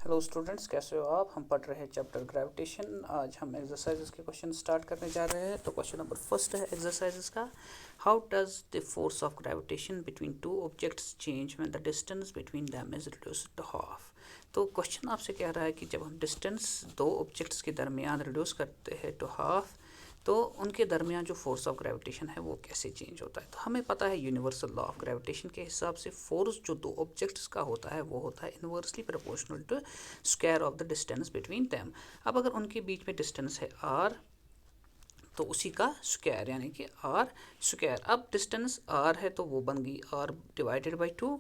Hello students, कैसे हो आप। हम पढ़ रहे हैं चैप्टर ग्रेविटेशन। आज हम एक्सरसाइजेस के क्वेश्चन स्टार्ट करने जा रहे हैं। तो क्वेश्चन नंबर फर्स्ट है एक्सरसाइजेस का। How does the force of gravitation between two objects change when the distance between them is reduced to half. तो क्वेश्चन आपसे कह रहा है कि जब हम डिस्टेंस दो ऑब्जेक्ट्स के दरमियान रिड्यूस करते हैं टू हाफ, तो उनके दरमियान जो फोर्स ऑफ ग्रेविटेशन है वो कैसे चेंज होता है। तो हमें पता है यूनिवर्सल लॉ ऑफ ग्रेविटेशन के हिसाब से फोर्स जो दो ऑब्जेक्ट्स का होता है वो होता है inversely proportional to square of the distance between them. अब अगर उनके बीच में डिस्टेंस है आर, तो उसी का स्क्वायर यानी कि आर स्क्वायर। अब डिस्टेंस आर है तो वो बन गई आर डिवाइडेड बाई टू।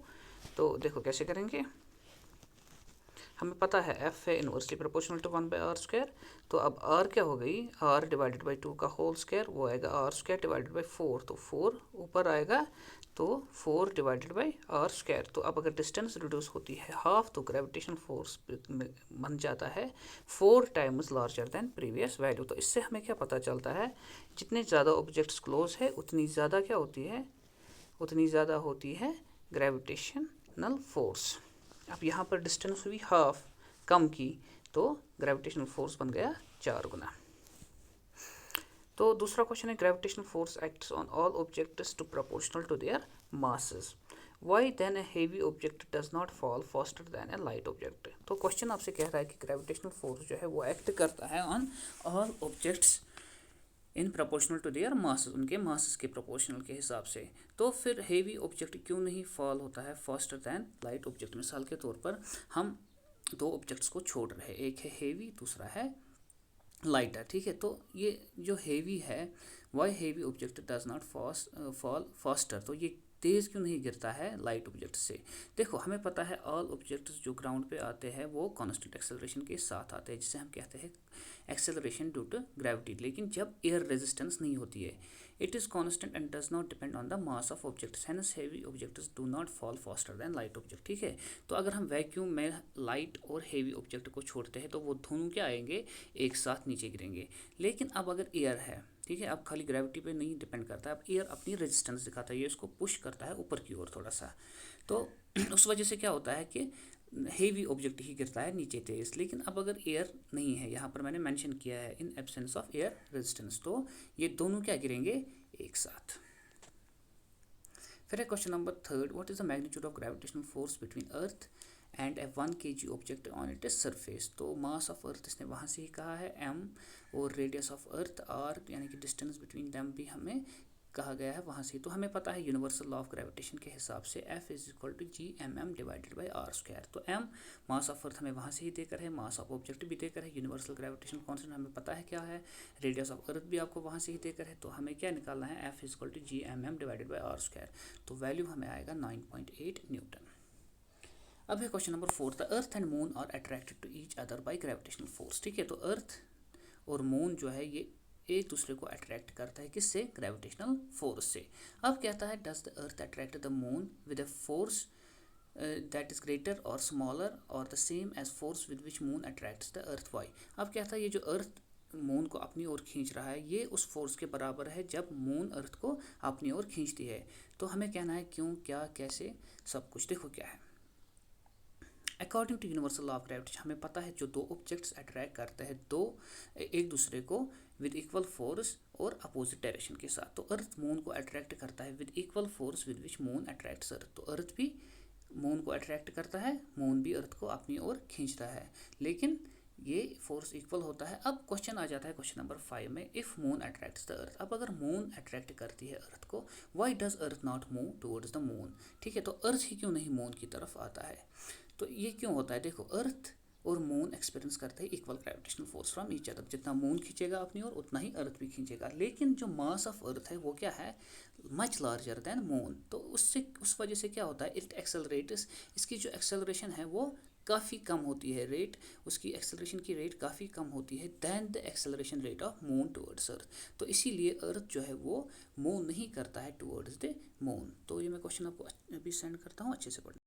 तो देखो कैसे करेंगे। हमें पता है एफ है इनवर्सली प्रोपोर्शनल टू 1/r²। तो अब आर क्या हो गई, आर डिवाइडेड बाई 2 का होल स्क्वायर, वो आएगा आर² डिवाइडेड बाई 4। तो 4 ऊपर आएगा, तो 4 डिवाइडेड बाई r²। तो अब अगर डिस्टेंस रिड्यूस होती है हाफ, तो ग्रेविटेशनल फोर्स बन जाता है 4 times larger than previous value. तो इससे हमें क्या पता चलता है, जितने ज़्यादा ऑब्जेक्ट्स क्लोज है उतनी ज़्यादा क्या होती है, उतनी ज़्यादा होती है ग्रेविटेशनल फोर्स। अब यहाँ पर डिस्टेंस हुई हाफ, कम की, तो ग्रेविटेशनल फोर्स बन गया 4 गुना। तो दूसरा क्वेश्चन है gravitational force acts on all objects to proportional to their masses. Why then a heavy object does not fall faster than a light object. तो क्वेश्चन आपसे कह रहा है कि ग्रेविटेशनल फोर्स जो है वो एक्ट करता है on all objects in proportional to their masses, उनके मासेस के प्रोपोर्शनल के हिसाब से। तो फिर हेवी ऑब्जेक्ट क्यों नहीं फॉल होता है फास्टर दैन लाइट ऑब्जेक्ट। मिसाल के तौर पर हम दो ऑब्जेक्ट्स को छोड़ रहे हैं, एक है हेवी, दूसरा है लाइटर, ठीक है। तो ये जो हेवी है, why heavy object does not fall faster, तो ये तेज़ क्यों नहीं गिरता है लाइट ऑब्जेक्ट से। देखो हमें पता है ऑल ऑब्जेक्ट्स जो ग्राउंड पे आते हैं वो कांस्टेंट एक्सेलरेशन के साथ आते हैं, जिसे हम कहते हैं एक्सेलरेशन ड्यू टू ग्रेविटी। लेकिन जब एयर रेजिस्टेंस नहीं होती है, it is constant and does not depend on the mass of objects, hence heavy objects do not fall faster then light object, ठीक है। तो अगर हम वैक्यूम में लाइट और हेवी ऑब्जेक्ट को छोड़ते हैं तो वो दोनों क्या आएंगे, एक साथ नीचे गिरेंगे। लेकिन अब अगर एयर है, ठीक है, अब खाली ग्रेविटी पे नहीं डिपेंड करता है, अब एयर अपनी रेजिस्टेंस दिखाता है, ये इसको पुश करता है ऊपर की ओर थोड़ा सा। तो उस वजह से क्या होता है कि हेवी ऑब्जेक्ट ही गिरता है नीचे तेज। लेकिन अब अगर एयर नहीं है, यहाँ पर मैंने मेंशन किया है in absence of air resistance, तो ये दोनों क्या गिरेंगे, एक साथ। फिर है question number third, what is the magnitude of gravitational force between earth and A 1 kg object on it surface. तो मास ऑफ अर्थ इसने वहाँ से ही कहा है m, और रेडियस ऑफ अर्थ r, यानी कि डिस्टेंस बिटवीन दैम भी हमें कहा गया है वहाँ से। तो हमें पता है यूनिवर्सल लॉ ऑफ ग्रेविटेशन के हिसाब से F is equal to G/m divided by r²। तो m मास ऑफ अर्थ हमें वहाँ से ही देकर है, मास ऑफ ऑब्जेक्ट भी देकर है, यूनिवर्सल ग्रेविटेशन कॉन्स्टेंट हमें पता है क्या है, रेडियस ऑफ अर्थ भी आपको वहाँ से ही देकर है। तो हमें क्या निकालना है, F is equal to G/m divided by r²। तो वैल्यू हमें आएगा 9.8 न्यूटन। अब है question number 4, the earth and moon are attracted to each other by gravitational force, ठीक है। तो अर्थ और मून जो है ये एक दूसरे को अट्रैक्ट करता है, किससे, ग्रेविटेशनल फोर्स से। अब कहता है does the earth attract the moon with a force that is greater और स्मॉलर और the same as force with which moon attracts the earth, why. अब कहता है ये जो अर्थ मून को अपनी ओर खींच रहा है, ये उस फोर्स के बराबर है जब मून अर्थ को अपनी ओर खींचती है। तो हमें कहना है क्यों, क्या, कैसे, सब कुछ। देखो क्या है, according to universal law of gravity हमें पता है जो दो ऑब्जेक्ट्स अट्रैक्ट करते हैं दो एक दूसरे को विद इक्वल फोर्स और अपोजिट डायरेक्शन के साथ। तो अर्थ मून को अट्रैक्ट करता है with equal force with which moon attracts earth. तो अर्थ भी मून को अट्रैक्ट करता है, मून भी अर्थ को अपनी ओर खींचता है, लेकिन ये फोर्स इक्वल होता है। अब क्वेश्चन आ जाता है क्वेश्चन नंबर 5 में, इफ मून अट्रैक्ट्स द अर्थ। अब अगर मून अट्रैक्ट करती है अर्थ को, why does earth not move towards the moon, ठीक है। तो अर्थ ही क्यों नहीं मून की तरफ आता है, तो ये क्यों होता है। देखो अर्थ और मून एक्सपीरियंस करते हैं equal gravitational force from each other, जितना मून खींचेगा अपनी ओर उतना ही अर्थ भी खींचेगा। लेकिन जो मास ऑफ अर्थ है वो क्या है, मच लार्जर देन मून। तो उससे उस वजह से क्या होता है, इट एक्सेलरेट्स, इसकी जो एक्सेलरेशन है वो काफ़ी कम होती है, रेट उसकी एक्सेलरेशन की रेट काफ़ी कम होती है than the acceleration rate of moon towards earth. तो इसीलिए अर्थ जो है वो मूव नहीं करता है टुवर्ड्स द मून। तो ये मैं क्वेश्चन आपको अभी सेंड करता हूँ, अच्छे से पढ़ना।